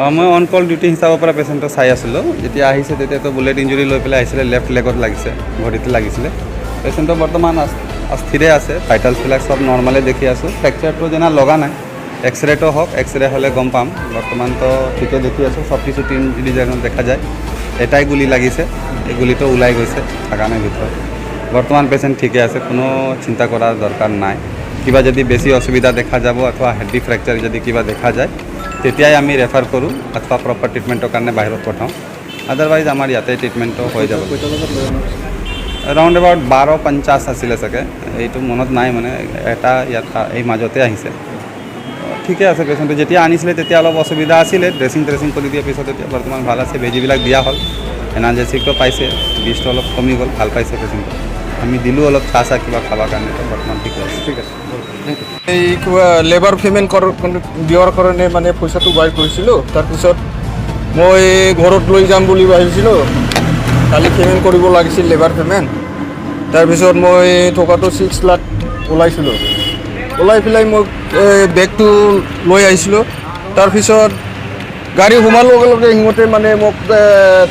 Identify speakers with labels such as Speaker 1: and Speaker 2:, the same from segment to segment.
Speaker 1: মই on call duty হিচাপৰ পৰা পেচেণ্টক চাই আছিলোঁ। যেতিয়া আহিছে তেতিয়াতো বুলেট ইঞ্জুৰি লৈ পেলাই আহিছিলে, লেফ্ট লেগত লাগিছে, ভৰিতে লাগিছিলে। পেচেণ্টৰ বৰ্তমান স্থিৰে আছে, ভাইটেলছবিলাক চব নৰ্মালে দেখি আছোঁ। ফ্ৰেকচাৰটো যেনা লগা নাই, এক্সৰেটো হওক, এক্সৰে হ'লে গম পাম। বৰ্তমানতো ঠিকে দেখি আছোঁ, চব কিছু টিন ডিজাইনত দেখা যায়। এটাই গুলি লাগিছে, এই গুলিটো ওলাই গৈছে থাকা নাই ভিতৰত। বৰ্তমান পেচেণ্ট ঠিকে আছে, কোনো চিন্তা কৰাৰ দৰকাৰ নাই। কিবা যদি বেছি অসুবিধা দেখা যাব অথবা হাৰ্ডি ফ্ৰেকচাৰ যদি কিবা দেখা যায় তেতিয়াই আমি ৰেফাৰ কৰোঁ অথবা প্ৰপাৰ ট্ৰিটমেণ্টৰ কাৰণে বাহিৰত পঠাওঁ। আদাৰৱাইজ আমাৰ ইয়াতে ট্ৰিটমেণ্টটো হৈ যাব। এৰাউণ্ড এবাউট 12:50 আছিলে চাগে, এইটো মনত নাই মানে, এটা ইয়াত এই মাজতে আহিছে। ঠিকে আছে, পেচেণ্টটো যেতিয়া আনিছিলে তেতিয়া অলপ অসুবিধা আছিলে, ড্ৰেছিং কৰি দিয়াৰ পিছত এতিয়া বৰ্তমান ভাল আছে। বেজীবিলাক দিয়া হ'ল, এনাৰ্জেটিকটো পাইছে, বিষটো অলপ কমি গ'ল, ভাল পাইছে পেচেণ্টটো। আমি দিলোঁ অলপ চাহ কিবা খাবৰ কাৰণে, বৰ্তমান ঠিক আছে। ঠিক আছে,
Speaker 2: এই কিবা লেবাৰ পে'মেণ্ট দিয়াৰ কাৰণে মানে পইচাটো বাইৰ কৰিছিলোঁ। তাৰপিছত মই ঘৰত লৈ যাম বুলি ভাবিছিলোঁ, কালি পে'মেণ্ট কৰিব লাগিছিল লেবাৰ পে'মেণ্ট। তাৰপিছত মই টকাটো 6 লাখ ওলাইছিলোঁ, ওলাই পেলাই মই বেগটো লৈ আহিছিলোঁ। তাৰপিছত গাড়ী সোমাৰ লগে লগে সিহঁতে মানে মোক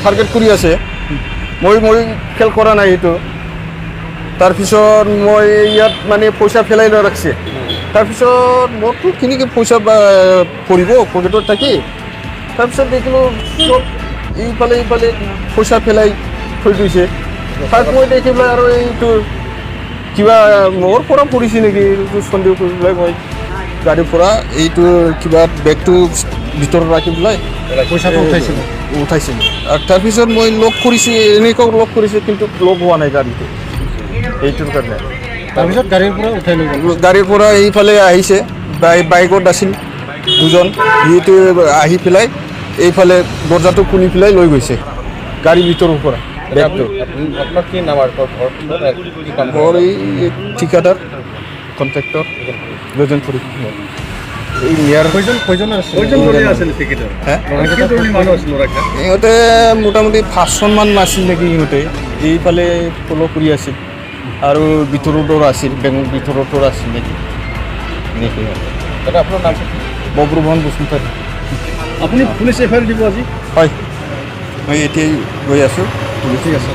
Speaker 2: টাৰ্গেট কৰি আছে। মই খেল কৰা নাই সেইটো। তাৰপিছত মই ইয়াত মানে পইচা পেলাই লৈ ৰাখিছে। তাৰপিছত মোৰতো কেনেকৈ পইচা পৰিব পকেটত থাকি। তাৰপিছত দেখিলোঁ চব ইফালে পইচা পেলাই থৈ দিছে। তাত মই দেখি পেলাই আৰু এইটো কিবা মোৰ পৰা পৰিছে নেকি এইটো সন্দেহ কৰি পেলাই মই গাড়ীৰ পৰা এইটো কিবা বেগটো ভিতৰত ৰাখি পেলাই পইচাটো উঠাইছিলোঁ। আৰু তাৰপিছত মই লক কৰিছোঁ, এনেকৈ লক কৰিছোঁ, কিন্তু লক হোৱা নাই গাড়ীটো। এইটোৰ কাৰণে
Speaker 3: তাৰপিছত গাড়ীৰ পৰা উঠাই লৈ গ'ল।
Speaker 2: গাড়ীৰ পৰা এইফালে আহিছে, বাইকত আছিল দুজন, সিহঁতে আহি পেলাই এইফালে দৰ্জাটো খুলি পেলাই লৈ গৈছে গাড়ীৰ ভিতৰৰ পৰা বেগটো।
Speaker 3: আপোনাৰ কি নাম আৰু
Speaker 2: মোৰ এই ঠিকাদাৰ কণ্ট্ৰেক্টৰ গজনপুৰী এই নিয়াৰ ইহঁতে মোটামুটি 500মান আছিল নেকি। ইহঁতে এইফালে ফ'ল' কৰি আছিল আৰু ভিতৰতো আছিল, বেংকৰ ভিতৰতো আছিল নেকি। এনেকৈ
Speaker 3: আপোনাৰ নাম
Speaker 2: বব্ৰুমোহন বসুমতাৰী।
Speaker 3: আপুনি পুলিচ এফআইআৰ দিব আজি?
Speaker 2: হয়, মই এতিয়াই গৈ আছোঁ।
Speaker 3: ঠিক আছে।